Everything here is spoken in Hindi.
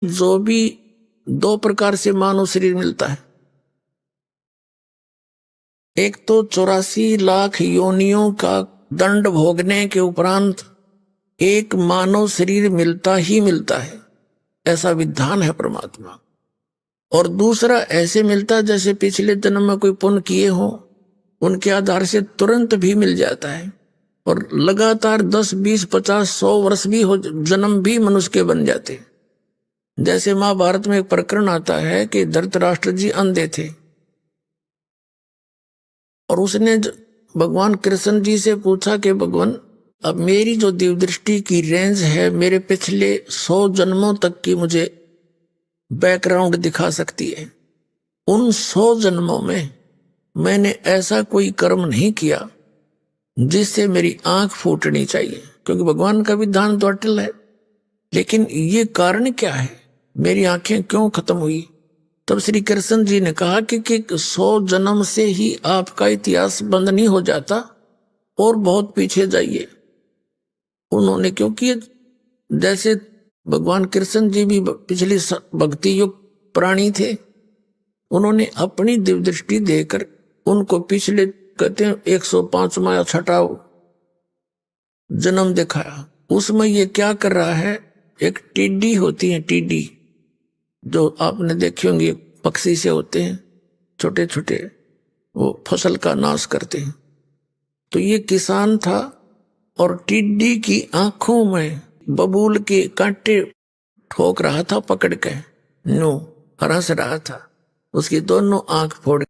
जो भी दो प्रकार से मानव शरीर मिलता है। एक तो 84 लाख योनियों का दंड भोगने के उपरांत एक मानव शरीर मिलता ही मिलता है, ऐसा विधान है परमात्मा। और दूसरा ऐसे मिलता जैसे पिछले जन्म में कोई पुण्य किए हो, उनके आधार से तुरंत भी मिल जाता है। और लगातार 10, 20, 50, 100 वर्ष भी हो, जन्म भी मनुष्य के बन जाते हैं। जैसे महाभारत में एक प्रकरण आता है कि धृतराष्ट्र जी अंधे थे और उसने भगवान कृष्ण जी से पूछा कि भगवान, अब मेरी जो दिव्य दृष्टि की रेंज है, मेरे पिछले 100 जन्मों तक की मुझे बैकग्राउंड दिखा सकती है। उन 100 जन्मों में मैंने ऐसा कोई कर्म नहीं किया जिससे मेरी आंख फूटनी चाहिए, क्योंकि भगवान का विधान तो अटल है। लेकिन ये कारण क्या है, मेरी आंखें क्यों खत्म हुई? तब श्री कृष्ण जी ने कहा कि 100 जन्म से ही आपका इतिहास बंद नहीं हो जाता, और बहुत पीछे जाइए। उन्होंने, क्योंकि जैसे भगवान कृष्ण जी भी पिछली भक्ति युक्त प्राणी थे, उन्होंने अपनी दिव्य दृष्टि देकर उनको पिछले, कहते हैं 105वां या 6वां जन्म दिखाया। उसमें ये क्या कर रहा है, एक टिड्डी होती है, टिड्डी जो आपने देखी होंगी, पक्षी से होते हैं छोटे छोटे, वो फसल का नाश करते हैं। तो ये किसान था और टिड्डी की आंखों में बबूल के कांटे ठोक रहा था, पकड़ के नो हंस रहा था, उसकी दोनों आंख फोड़